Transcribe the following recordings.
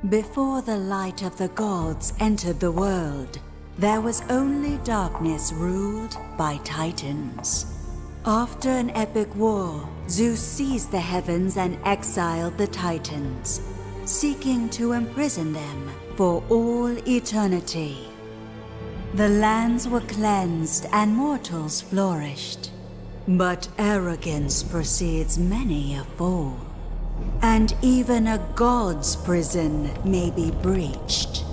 Before the light of the gods entered the world, there was only darkness ruled by titans. After an epic war, Zeus seized the heavens and exiled the titans, seeking to imprison them for all eternity. The lands were cleansed and mortals flourished. But arrogance precedes many a fall, and even a god's prison may be breached.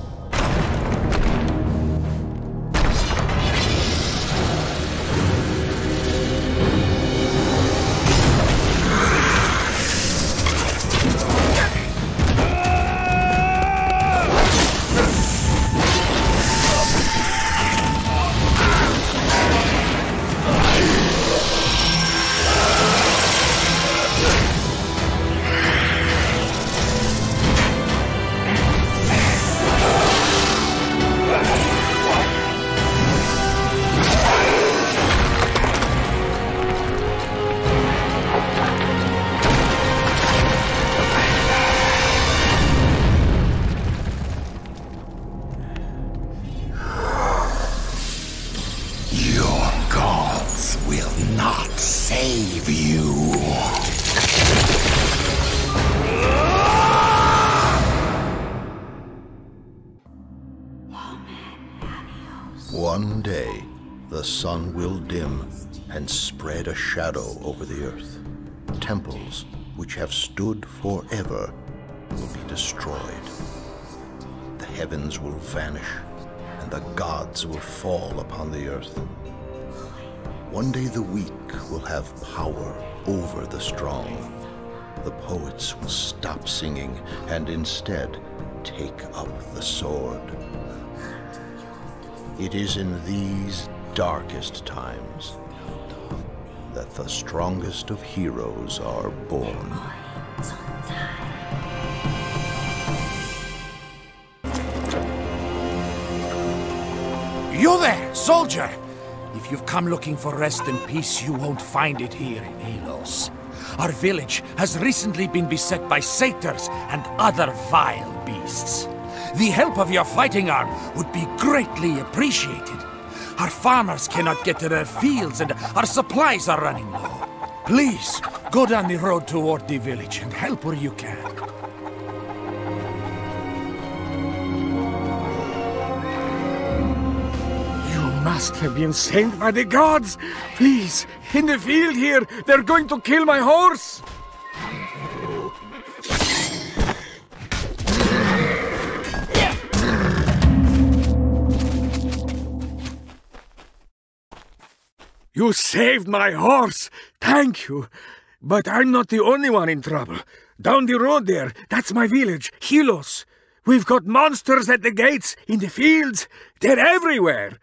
One day, the sun will dim and spread a shadow over the earth. Temples, which have stood forever, will be destroyed. The heavens will vanish, and the gods will fall upon the earth. One day the weak will have power over the strong. The poets will stop singing and instead take up the sword. It is in these darkest times that the strongest of heroes are born. You there, soldier! If you've come looking for rest and peace, you won't find it here in Helos. Our village has recently been beset by satyrs and other vile beasts. The help of your fighting arm would be greatly appreciated. Our farmers cannot get to their fields and our supplies are running low. Please, go down the road toward the village and help where you can. You must have been sent by the gods. Please, in the field here, they're going to kill my horse. You saved my horse! Thank you! But I'm not the only one in trouble. Down the road there, that's my village, Helos. We've got monsters at the gates, in the fields. They're everywhere.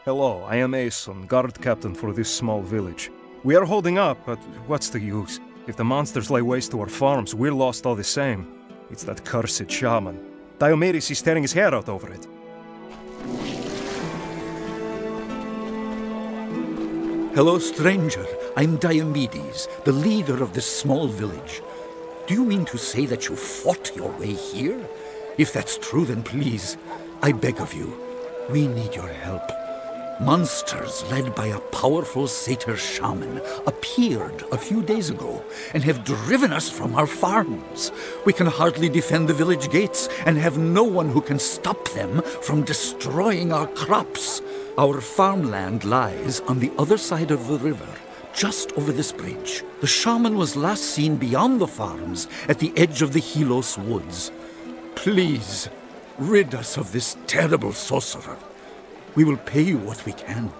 Hello, I am Aeson, guard captain for this small village. We are holding up, but what's the use? If the monsters lay waste to our farms, we're lost all the same. It's that cursed shaman. Diomedes is tearing his hair out over it. Hello, stranger. I'm Diomedes, the leader of this small village. Do you mean to say that you fought your way here? If that's true, then please, I beg of you, we need your help. Monsters led by a powerful satyr shaman appeared a few days ago and have driven us from our farms. We can hardly defend the village gates and have no one who can stop them from destroying our crops. Our farmland lies on the other side of the river, just over this bridge. The shaman was last seen beyond the farms at the edge of the Helos woods. Please, rid us of this terrible sorcerer. We will pay you what we can.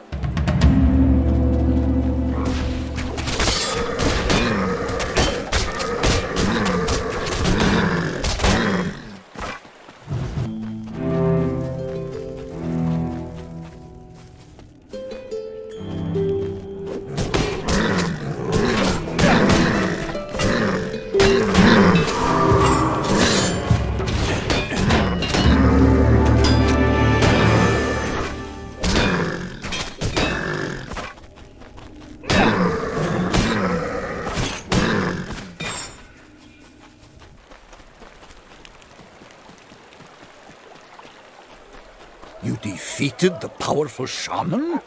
You defeated the powerful shaman?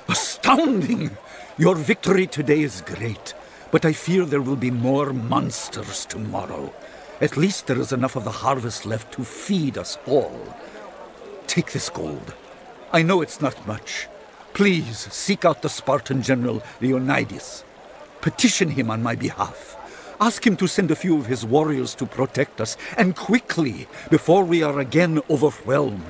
Astounding! Your victory today is great, but I fear there will be more monsters tomorrow. At least there is enough of the harvest left to feed us all. Take this gold. I know it's not much. Please seek out the Spartan general Leonidas. Petition him on my behalf. Ask him to send a few of his warriors to protect us, and quickly, before we are again overwhelmed.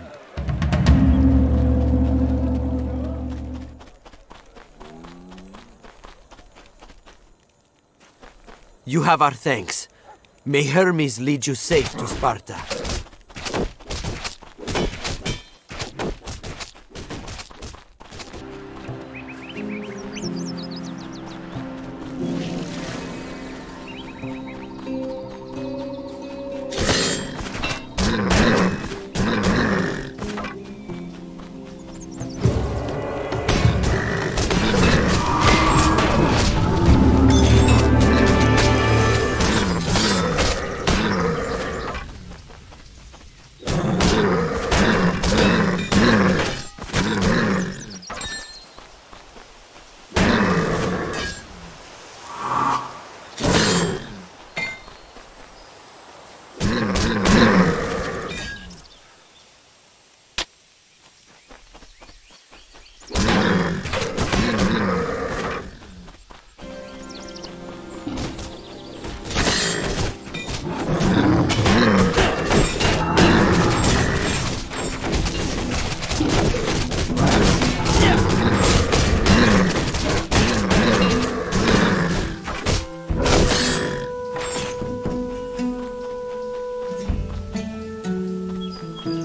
You have our thanks. May Hermes lead you safe to Sparta.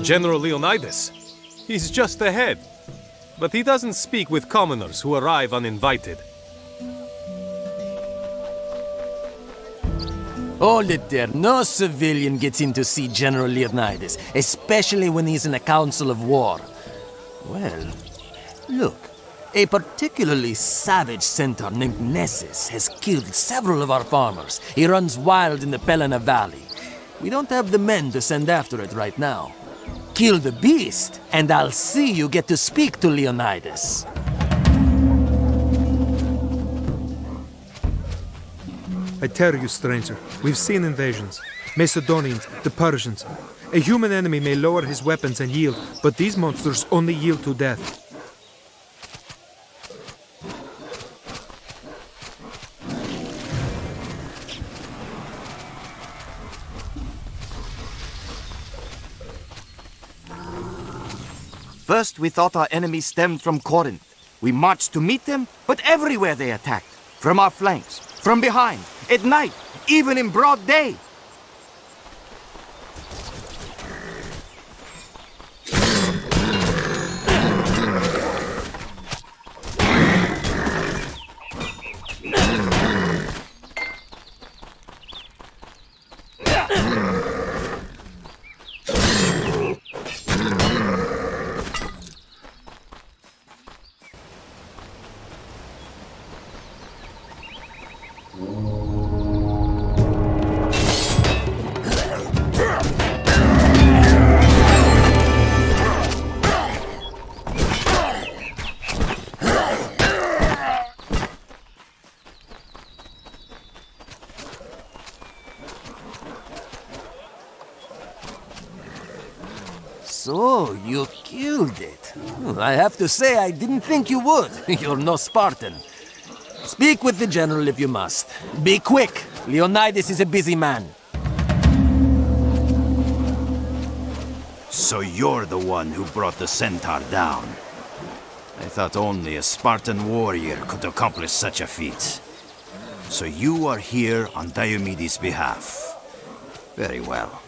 General Leonidas. He's just ahead. But he doesn't speak with commoners who arrive uninvited. Hold it there. No civilian gets in to see General Leonidas, especially when he's in a council of war. Well, look. A particularly savage centaur named Nessus has killed several of our farmers. He runs wild in the Pelena Valley. We don't have the men to send after it right now. Kill the beast, and I'll see you get to speak to Leonidas. I tell you, stranger, we've seen invasions. Macedonians, the Persians. A human enemy may lower his weapons and yield, but these monsters only yield to death. First, we thought our enemies stemmed from Corinth. We marched to meet them, but everywhere they attacked. From our flanks, from behind, at night, even in broad day. So, you killed it. I have to say, I didn't think you would. You're no Spartan. Speak with the general if you must. Be quick. Leonidas is a busy man. So you're the one who brought the centaur down. I thought only a Spartan warrior could accomplish such a feat. So you are here on Diomedes' behalf. Very well.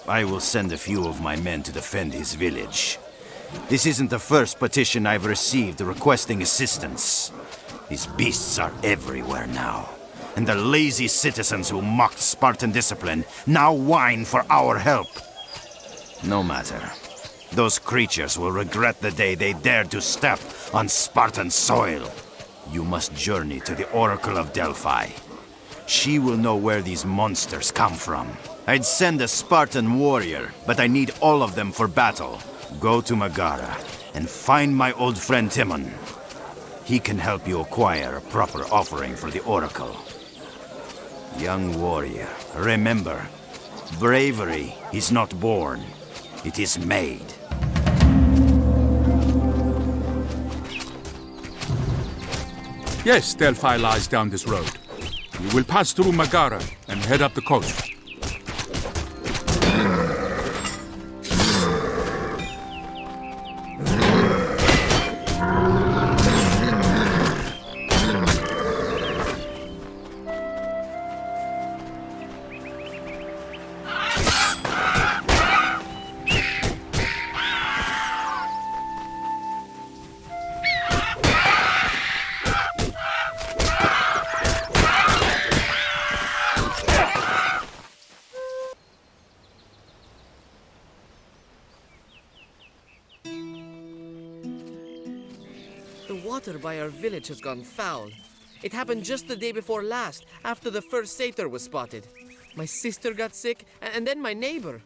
I will send a few of my men to defend his village. This isn't the first petition I've received requesting assistance. These beasts are everywhere now. And the lazy citizens who mocked Spartan discipline now whine for our help. No matter. Those creatures will regret the day they dared to step on Spartan soil. You must journey to the Oracle of Delphi. She will know where these monsters come from. I'd send a Spartan warrior, but I need all of them for battle. Go to Megara and find my old friend Timon. He can help you acquire a proper offering for the Oracle. Young warrior, remember, bravery is not born, it is made. Yes, Delphi lies down this road. We will pass through Megara and head up the coast. The water by our village has gone foul. It happened just the day before last, after the first satyr was spotted. My sister got sick, and then my neighbor.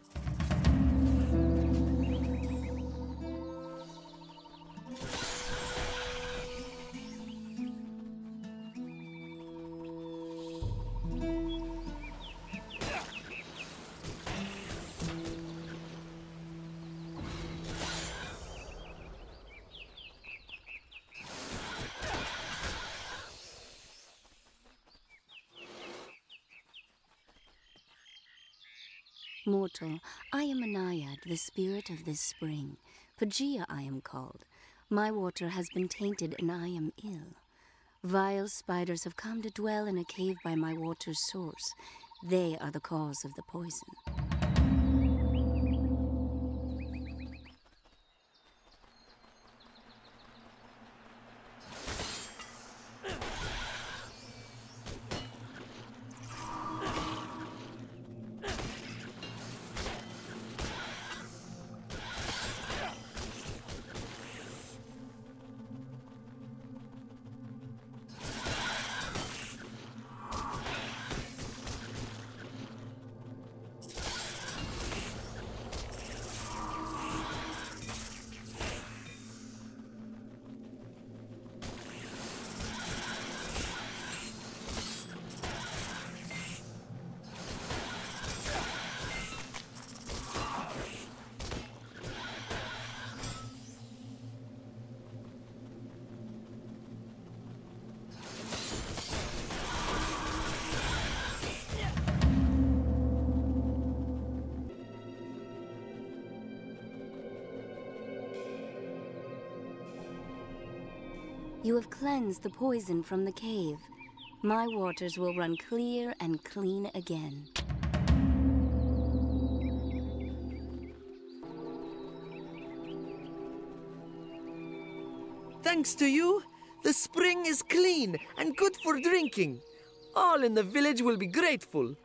Mortal, I am a naiad, the spirit of this spring. Pagea I am called. My water has been tainted and I am ill. Vile spiders have come to dwell in a cave by my water's source. They are the cause of the poison. You have cleansed the poison from the cave. My waters will run clear and clean again. Thanks to you, the spring is clean and good for drinking. All in the village will be grateful.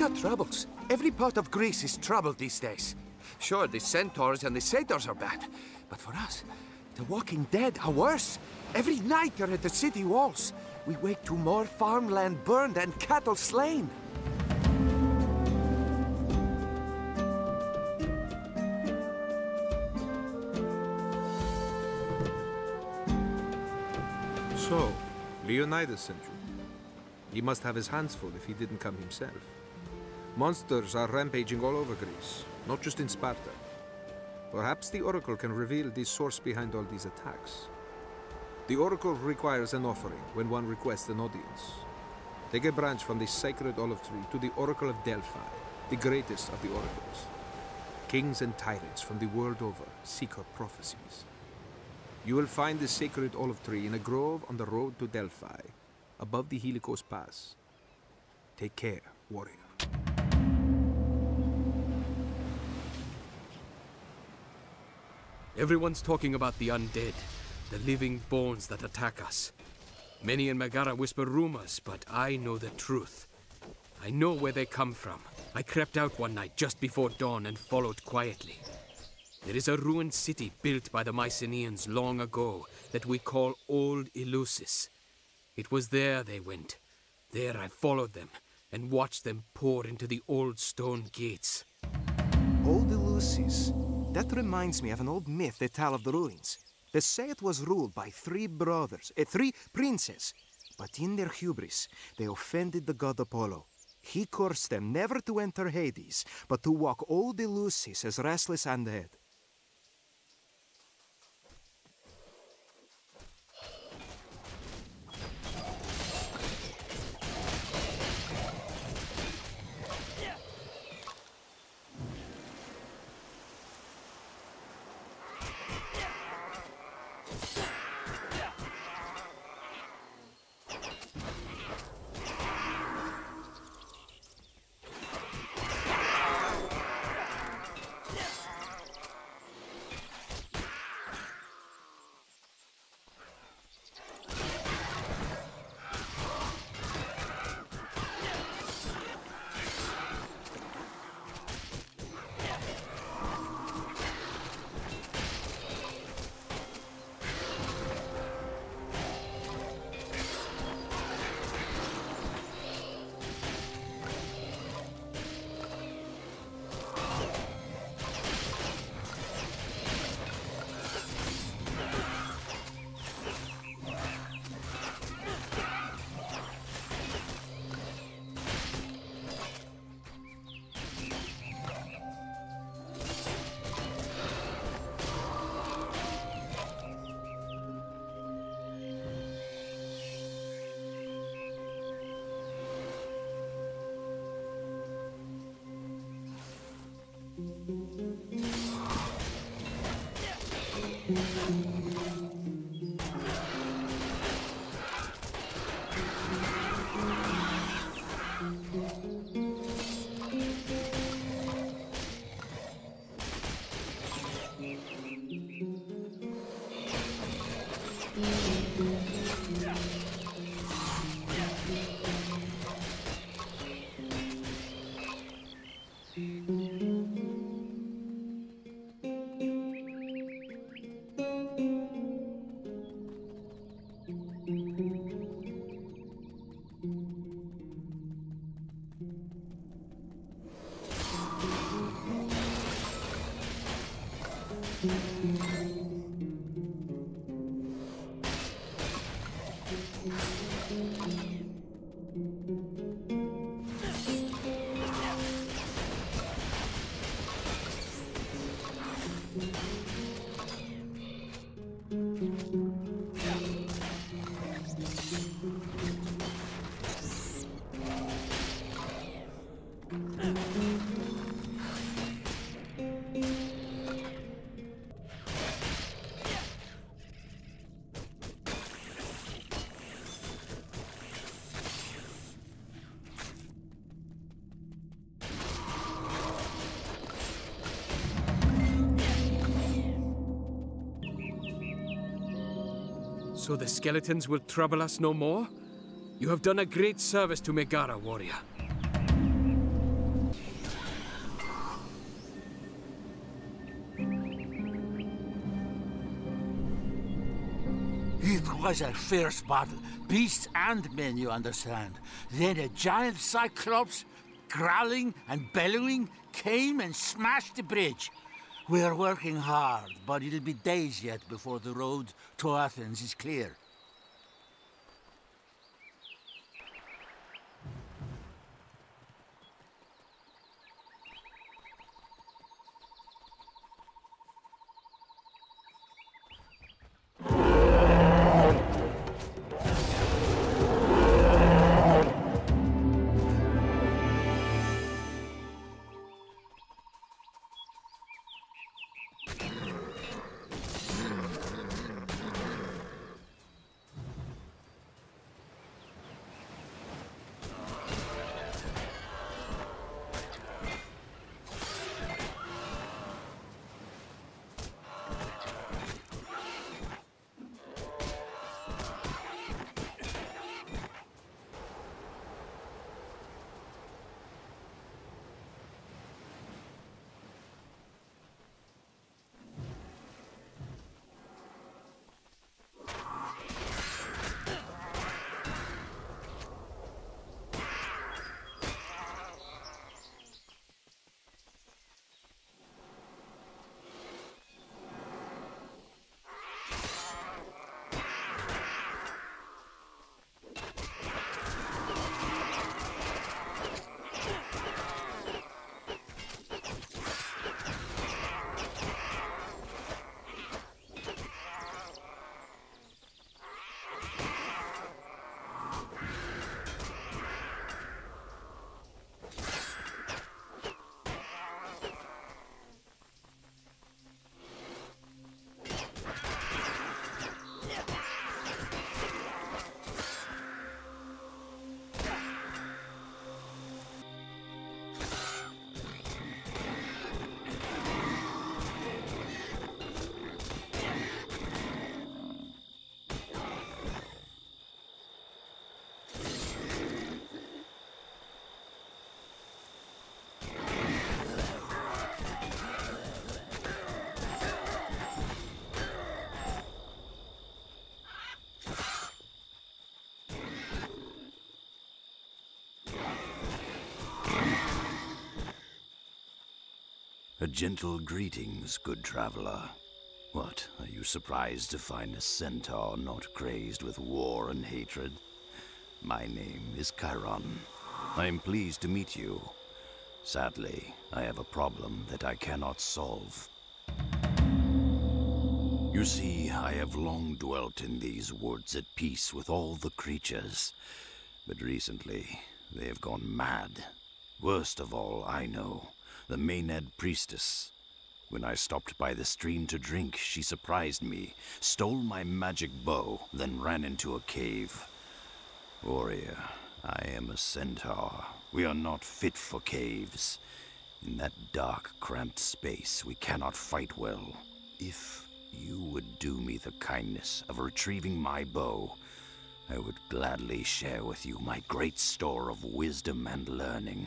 got troubles. Every part of Greece is troubled these days. Sure, the centaurs and the satyrs are bad, but for us, the walking dead are worse. Every night they're at the city walls. We wake to more farmland burned and cattle slain. So, Leonidas sent you. He must have his hands full if he didn't come himself. Monsters are rampaging all over Greece, not just in Sparta. Perhaps the Oracle can reveal the source behind all these attacks. The Oracle requires an offering when one requests an audience. Take a branch from the sacred olive tree to the Oracle of Delphi, the greatest of the oracles. Kings and tyrants from the world over seek her prophecies. You will find the sacred olive tree in a grove on the road to Delphi, above the Helicos Pass. Take care, warrior. Everyone's talking about the undead, the living bones that attack us. Many in Megara whisper rumors, but I know the truth. I know where they come from. I crept out one night just before dawn and followed quietly. There is a ruined city built by the Mycenaeans long ago that we call Old Eleusis. It was there they went. There I followed them and watched them pour into the old stone gates. Old Eleusis? That reminds me of an old myth they tell of the ruins. They say it was ruled by three princes. But in their hubris, they offended the god Apollo. He cursed them never to enter Hades, but to walk Old Eleusis as restless undead. So the skeletons will trouble us no more? You have done a great service to Megara, warrior. It was a fierce battle. Beasts and men, you understand. Then a giant cyclops, growling and bellowing, came and smashed the bridge. We're working hard, but it'll be days yet before the road to Athens is clear. A gentle greetings, good traveler. What, are you surprised to find a centaur not crazed with war and hatred? My name is Chiron. I am pleased to meet you. Sadly, I have a problem that I cannot solve. You see, I have long dwelt in these woods at peace with all the creatures, but recently they have gone mad. Worst of all, I know, the Maenad priestess. When I stopped by the stream to drink, she surprised me, stole my magic bow, then ran into a cave. Warrior, I am a centaur. We are not fit for caves. In that dark, cramped space, we cannot fight well. If you would do me the kindness of retrieving my bow, I would gladly share with you my great store of wisdom and learning.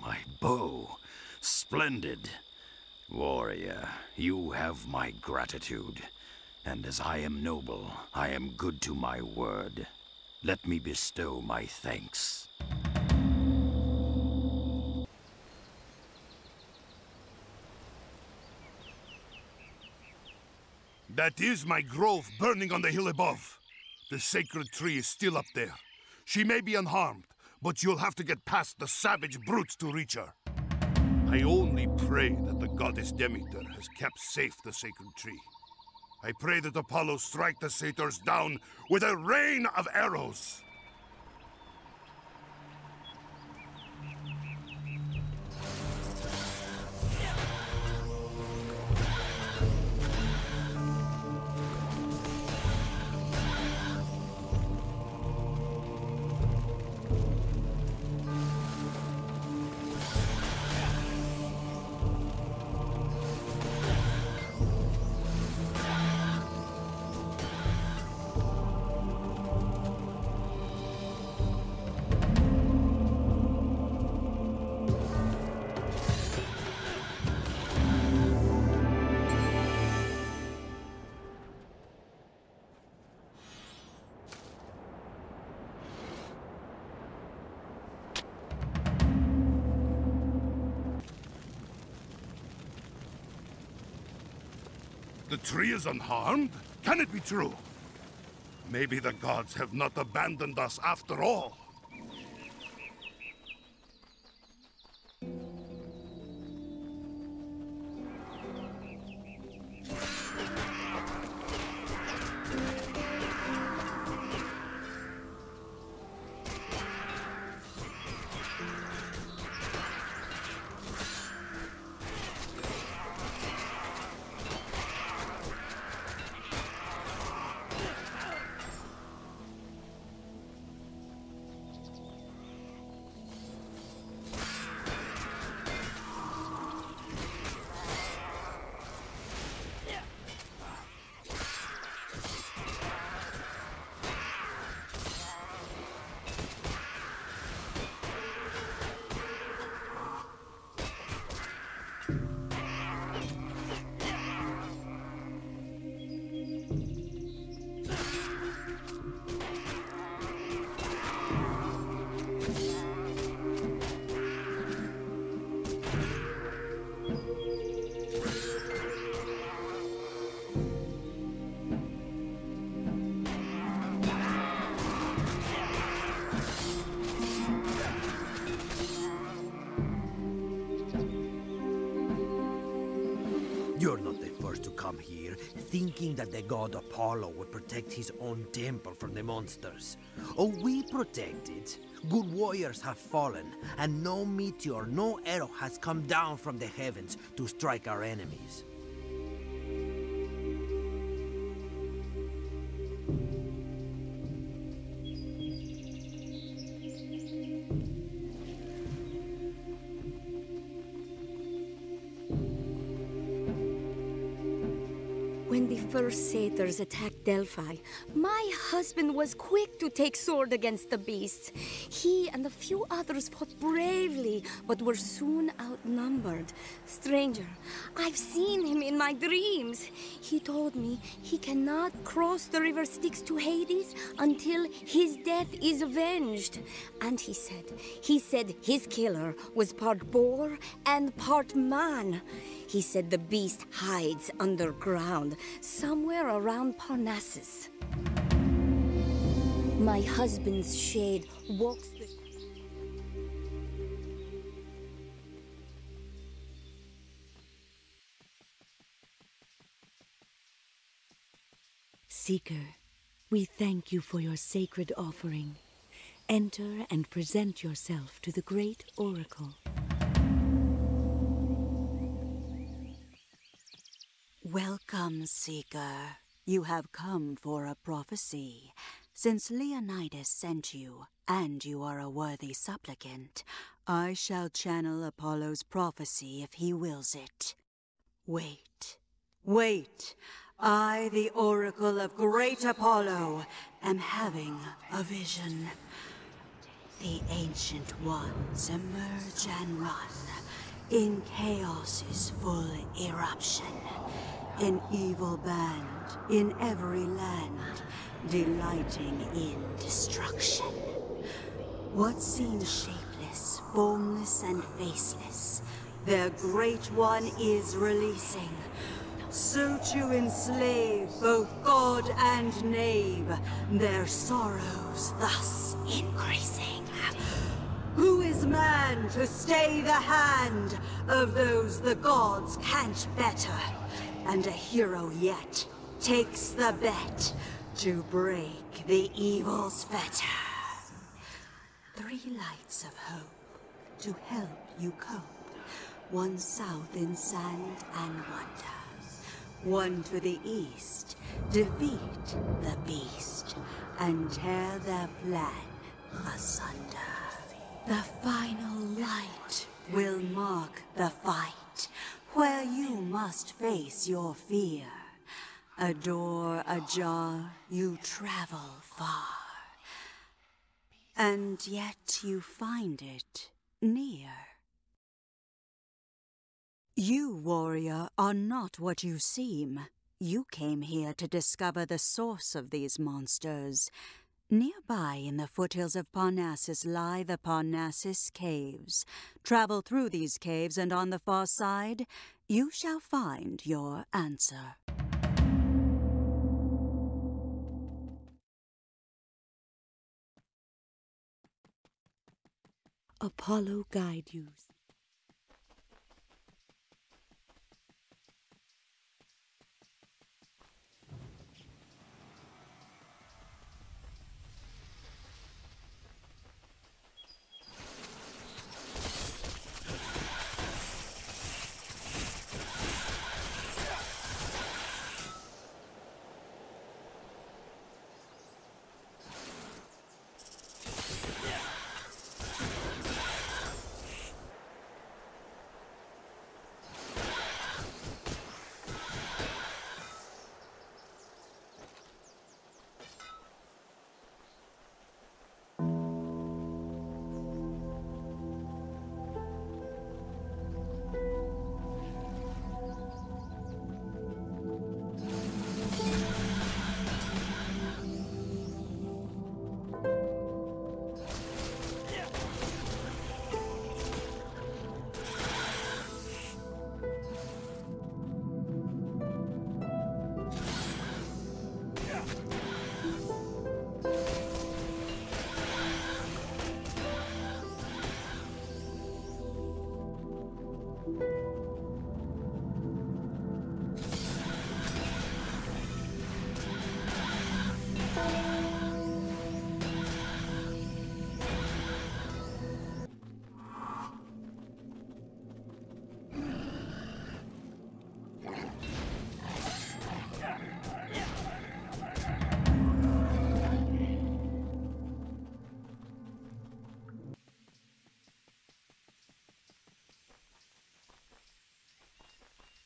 My bow. Splendid. Warrior, you have my gratitude. And as I am noble, I am good to my word. Let me bestow my thanks. That is my grove burning on the hill above. The sacred tree is still up there. She may be unharmed, but you'll have to get past the savage brutes to reach her. I only pray that the goddess Demeter has kept safe the sacred tree. I pray that Apollo strike the satyrs down with a rain of arrows. The tree is unharmed? Can it be true? Maybe the gods have not abandoned us after all. You're not the first to come here, thinking that the god Apollo would protect his own temple from the monsters. Oh, we protect it. Good warriors have fallen, and no meteor, no arrow has come down from the heavens to strike our enemies. When the first satyrs attacked Delphi, my husband was quick to take sword against the beasts. He and a few others fought bravely, but were soon outnumbered. Stranger, I've seen him in my dreams. He told me he cannot cross the river Styx to Hades until his death is avenged. And he said his killer was part boar and part man. He said the beast hides underground, somewhere around Parnassus. My husband's shade walks the... Seeker, we thank you for your sacred offering. Enter and present yourself to the great oracle. Welcome, Seeker. You have come for a prophecy. Since Leonidas sent you, and you are a worthy supplicant, I shall channel Apollo's prophecy if he wills it. Wait, wait. I, the oracle of great Apollo, am having a vision. The ancient ones emerge and run in chaos's full eruption. An evil band in every land, delighting in destruction. What seems shapeless, formless, and faceless, their great one is releasing. so to enslave both god and knave, their sorrows thus increasing. Who is man to stay the hand of those the gods can't better? And a hero yet takes the bet to break the evil's fetter. 3 lights of hope to help you cope. 1 south in sand and wonder. 1 to the east, defeat the beast and tear their plan asunder. The final light will mark the fight, where you must face your fear. A door ajar, you travel far, and yet you find it near. You, warrior, are not what you seem. You came here to discover the source of these monsters. Nearby in the foothills of Parnassus lie the Parnassus Caves. Travel through these caves, and on the far side, you shall find your answer. Apollo guide you.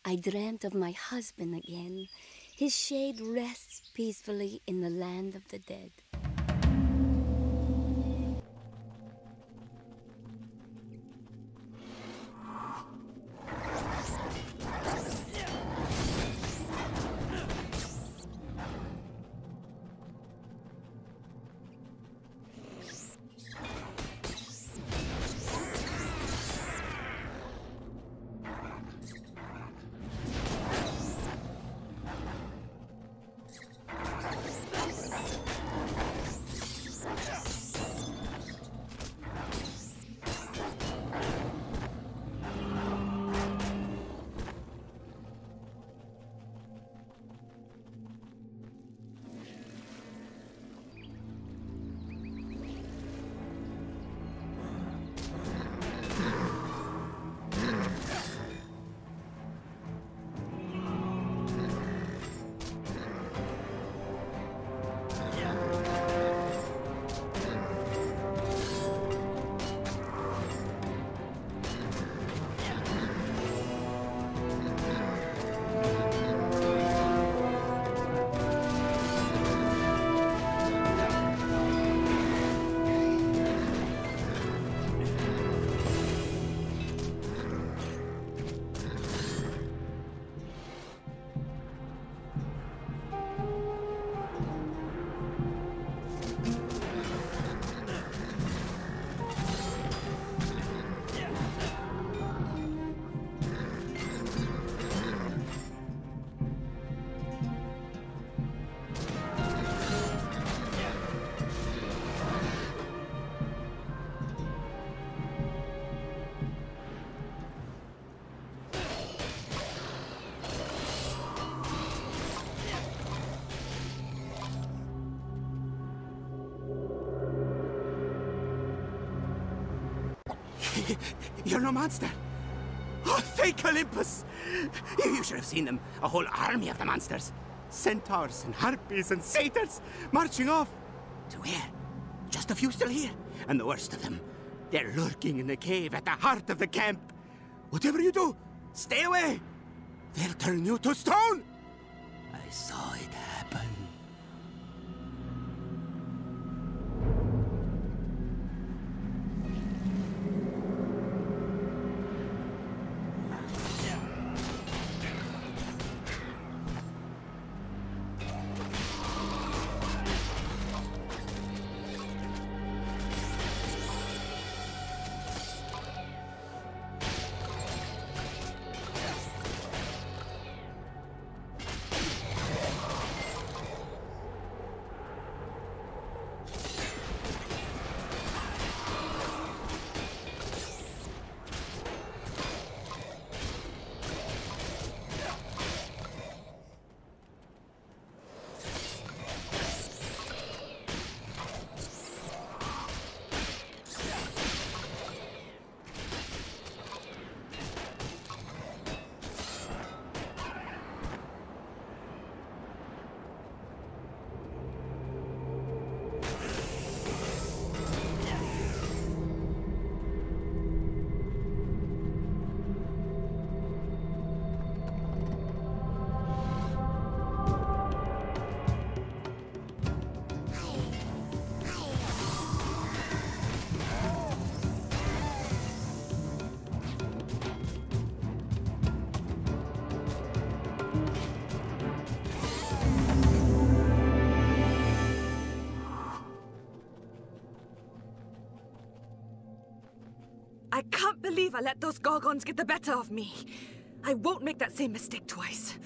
I dreamt of my husband again. His shade rests peacefully in the land of the dead. You're no monster. Oh, thank Olympus! You should have seen them. A whole army of the monsters. Centaurs and harpies and satyrs marching off. To where? Just a few still here. And the worst of them, they're lurking in the cave at the heart of the camp. Whatever you do, stay away. They'll turn you to stone. I saw it happen. I can't believe I let those Gorgons get the better of me. I won't make that same mistake twice.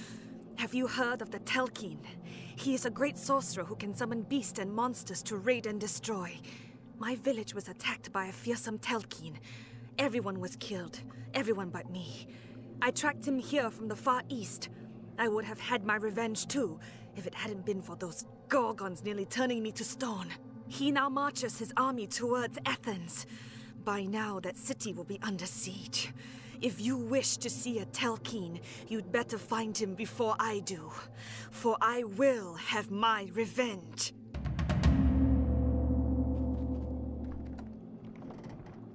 Have you heard of the Telkine? He is a great sorcerer who can summon beasts and monsters to raid and destroy. My village was attacked by a fearsome Telkine. Everyone was killed, everyone but me. I tracked him here from the far east. I would have had my revenge too, if it hadn't been for those Gorgons nearly turning me to stone. He now marches his army towards Athens. By now, that city will be under siege. If you wish to see a Telkine, you'd better find him before I do. For I will have my revenge.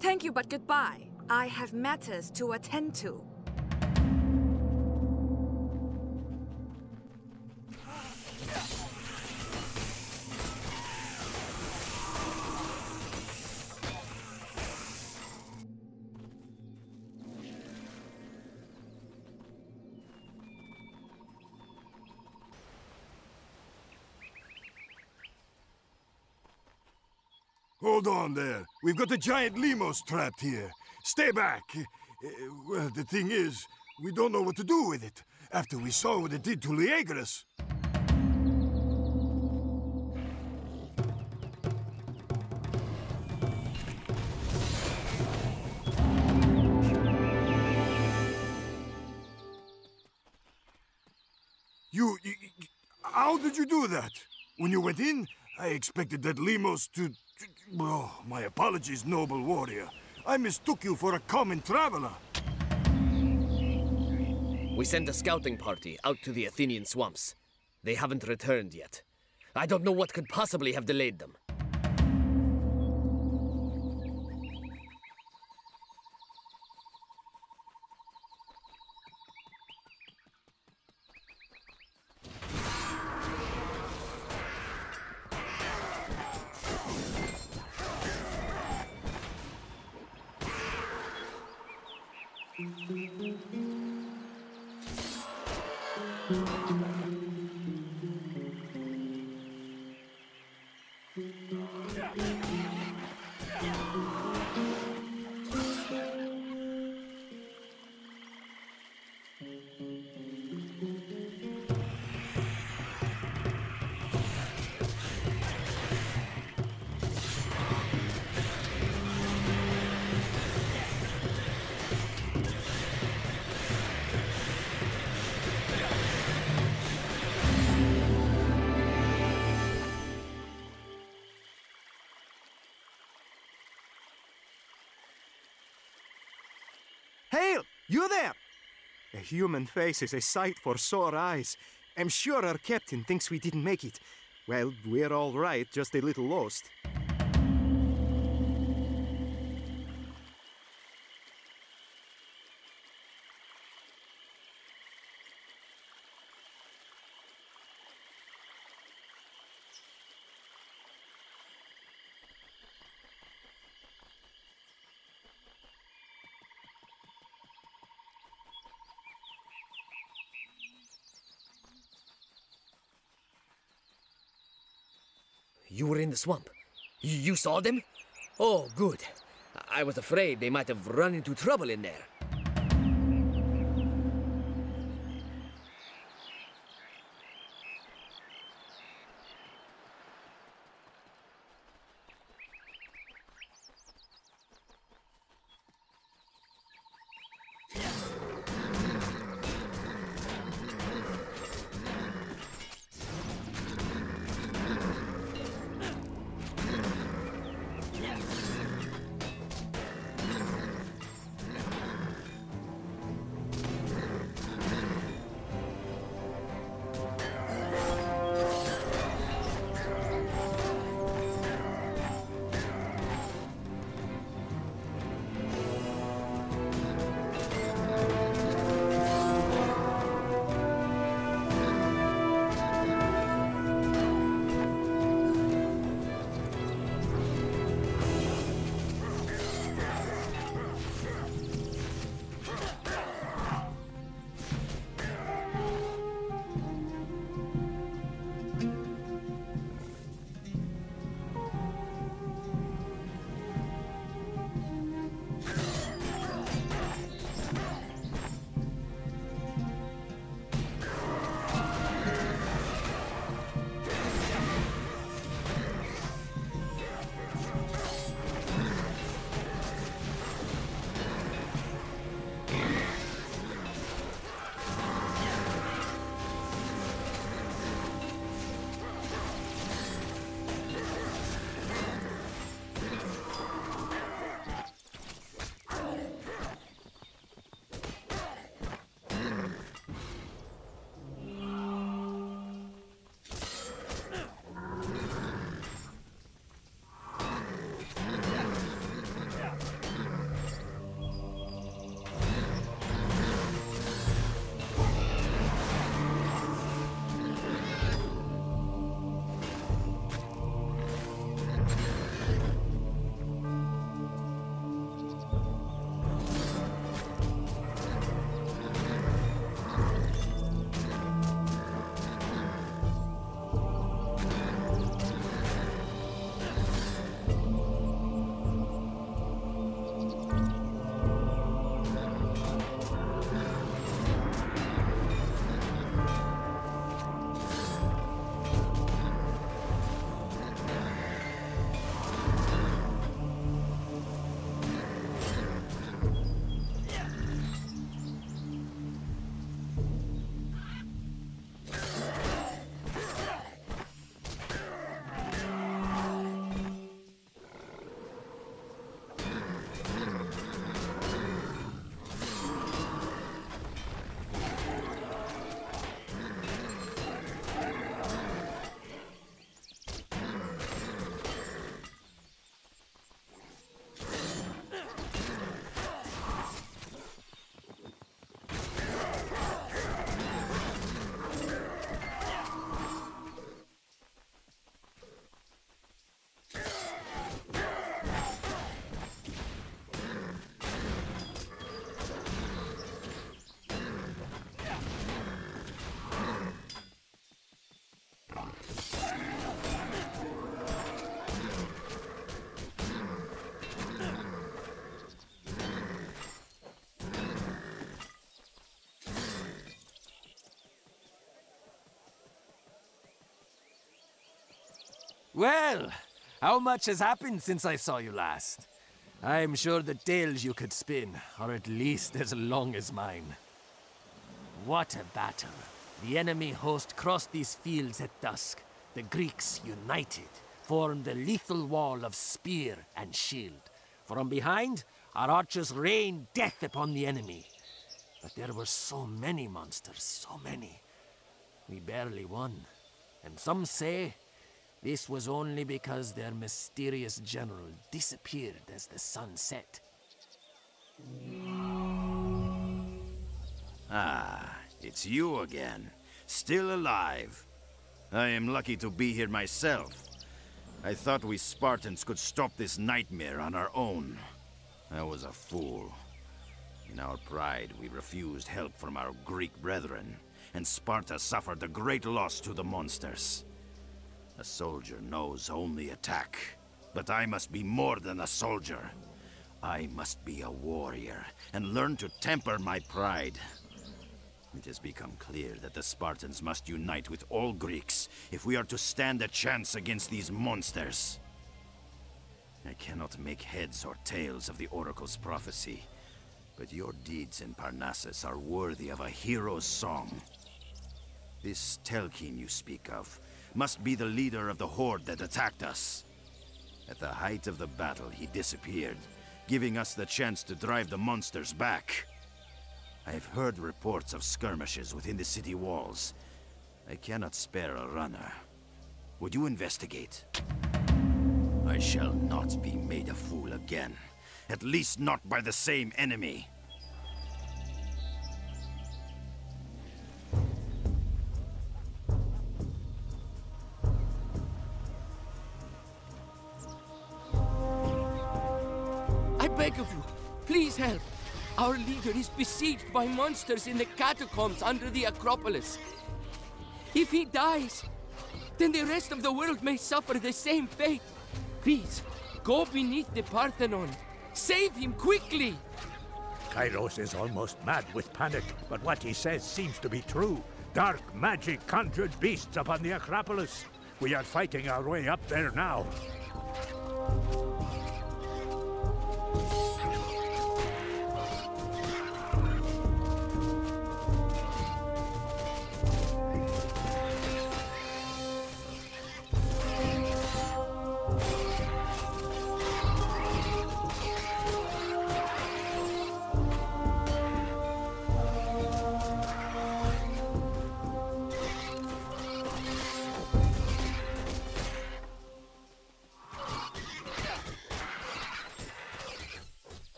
Thank you, but goodbye. I have matters to attend to. Hold on there. We've got a giant lemurs trapped here. Stay back. Well, the thing is, we don't know what to do with it after we saw what it did to Liagris. How did you do that? When you went in, I expected that lemurs to... Oh, my apologies, noble warrior. I mistook you for a common traveler. We sent a scouting party out to the Athenian swamps. They haven't returned yet. I don't know what could possibly have delayed them. Hail! You there! A human face is a sight for sore eyes. I'm sure our captain thinks we didn't make it. Well, we're all right, just a little lost. You were in the swamp. You saw them? Oh, good. I was afraid they might have run into trouble in there. Well, how much has happened since I saw you last? I'm sure the tales you could spin are at least as long as mine. What a battle. The enemy host crossed these fields at dusk. The Greeks, united, formed a lethal wall of spear and shield. From behind, Our archers rained death upon the enemy. But there were so many monsters, so many. We barely won. And some say this was only because their mysterious general disappeared as the sun set. Ah, it's you again. Still alive. I am lucky to be here myself. I thought we Spartans could stop this nightmare on our own. I was a fool. In our pride, we refused help from our Greek brethren, and Sparta suffered a great loss to the monsters. A soldier knows only attack, but I must be more than a soldier. I must be a warrior, and learn to temper my pride. It has become clear that the Spartans must unite with all Greeks if we are to stand a chance against these monsters. I cannot make heads or tails of the Oracle's prophecy, but your deeds in Parnassus are worthy of a hero's song. This Telkin you speak of must be the leader of the horde that attacked us. At the height of the battle, he disappeared, giving us the chance to drive the monsters back. I've heard reports of skirmishes within the city walls. I cannot spare a runner. Would you investigate? I shall not be made a fool again. At least not by the same enemy. I beg of you, please help. Our leader is besieged by monsters in the catacombs under the Acropolis. If he dies, then the rest of the world may suffer the same fate. Please, go beneath the Parthenon. Save him quickly! Kairos is almost mad with panic, but what he says seems to be true. Dark magic conjured beasts upon the Acropolis. We are fighting our way up there now.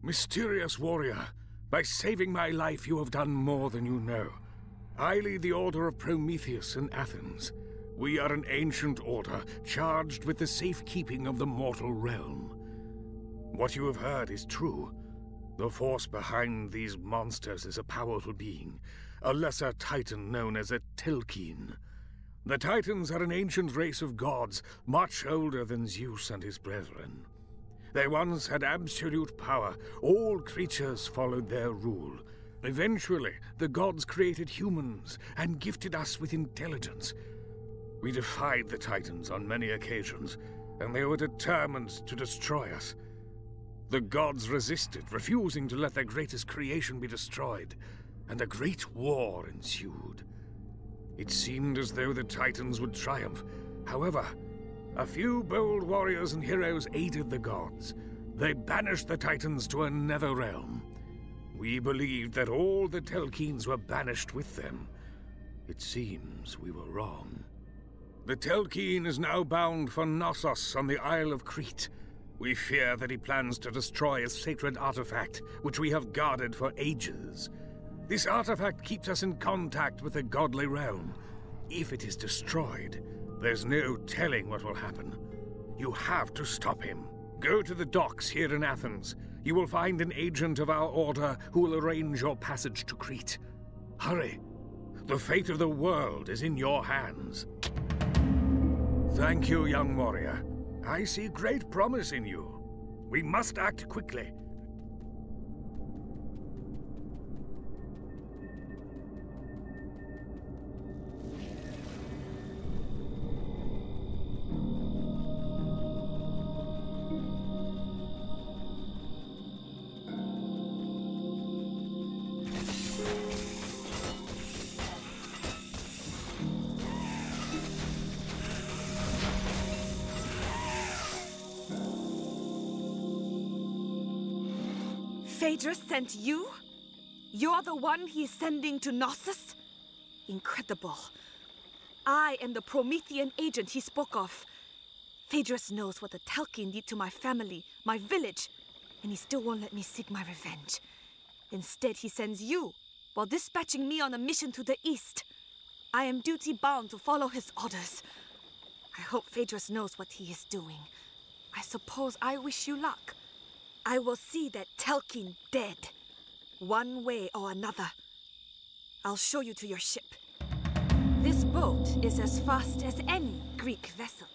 Mysterious warrior, by saving my life you have done more than you know. I lead the Order of Prometheus in Athens. We are an ancient order, charged with the safekeeping of the mortal realm. What you have heard is true. The force behind these monsters is a powerful being, a lesser titan known as a Telkin. The Titans are an ancient race of gods, much older than Zeus and his brethren. They once had absolute power. All creatures followed their rule. Eventually, the gods created humans and gifted us with intelligence. We defied the Titans on many occasions, and they were determined to destroy us. The gods resisted, refusing to let their greatest creation be destroyed, and a great war ensued. It seemed as though the Titans would triumph. However, a few bold warriors and heroes aided the gods. They banished the Titans to a nether realm. We believed that all the Telkines were banished with them. It seems we were wrong. The Telkine is now bound for Knossos on the Isle of Crete. We fear that he plans to destroy a sacred artifact, which we have guarded for ages. This artifact keeps us in contact with the godly realm. If it is destroyed, there's no telling what will happen. You have to stop him. Go to the docks here in Athens. You will find an agent of our order who will arrange your passage to Crete. Hurry. The fate of the world is in your hands. Thank you, young warrior. I see great promise in you. We must act quickly. Phaedrus sent you? You're the one he's sending to Knossos? Incredible. I am the Promethean agent he spoke of. Phaedrus knows what the Telkine did to my family, my village, and he still won't let me seek my revenge. Instead, he sends you, while dispatching me on a mission to the east. I am duty-bound to follow his orders. I hope Phaedrus knows what he is doing. I suppose I wish you luck. I will see that Telkine dead, one way or another. I'll show you to your ship. This boat is as fast as any Greek vessel.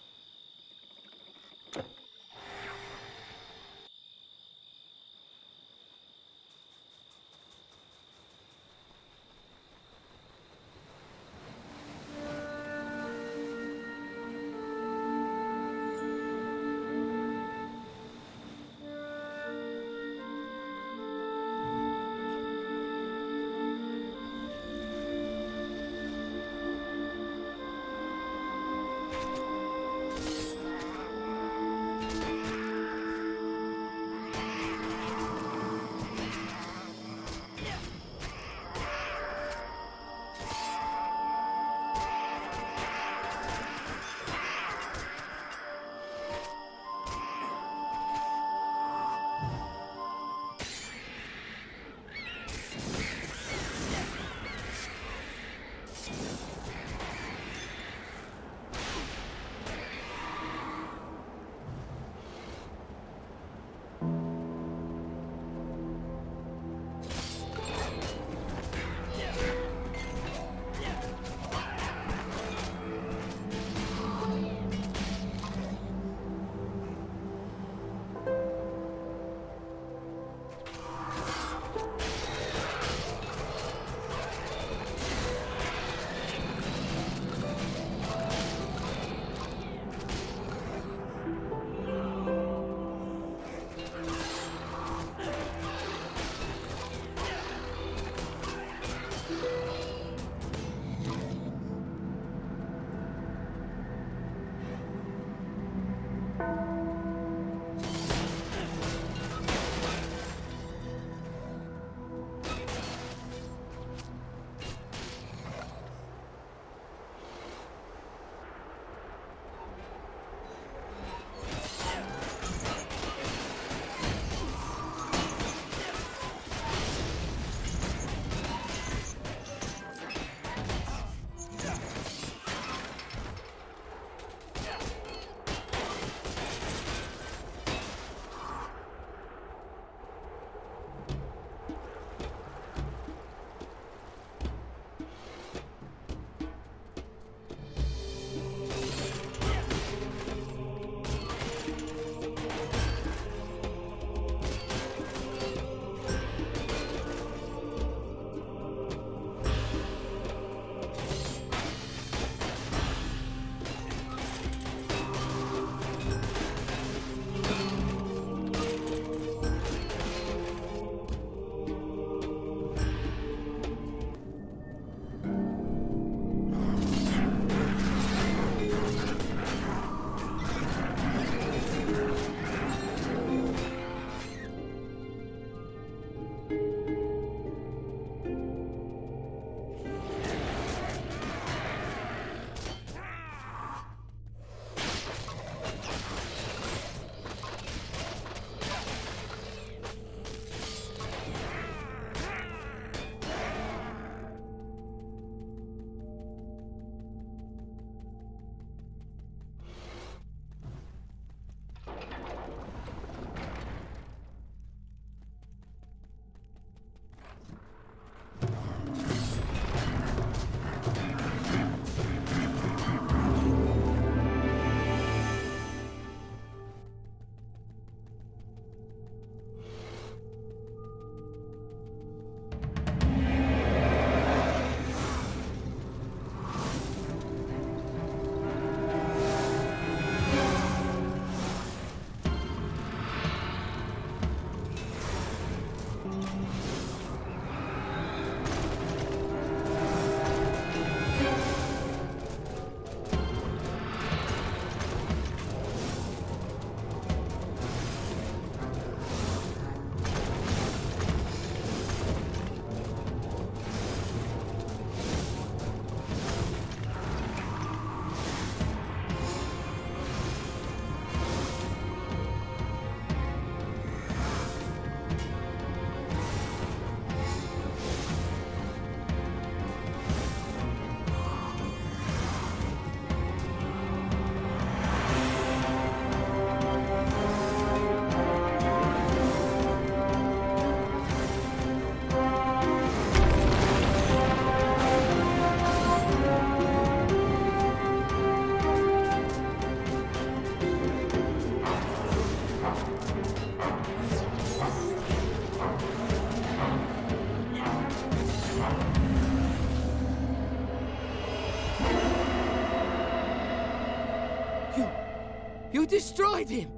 You destroyed him!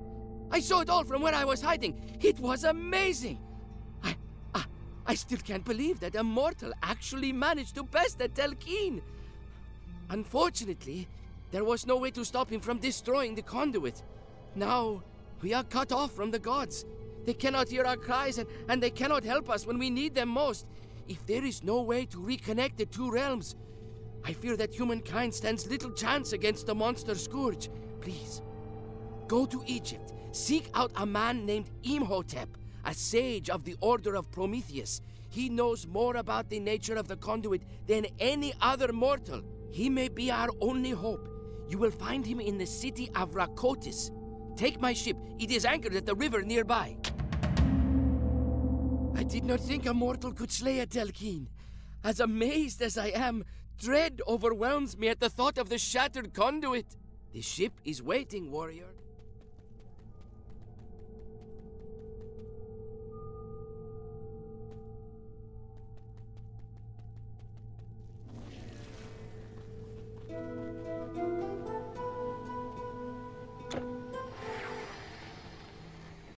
I saw it all from where I was hiding. It was amazing! I still can't believe that a mortal actually managed to best the Telkeen. Unfortunately, there was no way to stop him from destroying the conduit. Now, we are cut off from the gods. They cannot hear our cries and they cannot help us when we need them most. If there is no way to reconnect the two realms, I fear that humankind stands little chance against the monster scourge. Please, go to Egypt. Seek out a man named Imhotep, a sage of the Order of Prometheus. He knows more about the nature of the conduit than any other mortal. He may be our only hope. You will find him in the city of Rakotis. Take my ship. It is anchored at the river nearby. I did not think a mortal could slay a Telkeen. As amazed as I am, dread overwhelms me at the thought of the shattered conduit. The ship is waiting, warrior.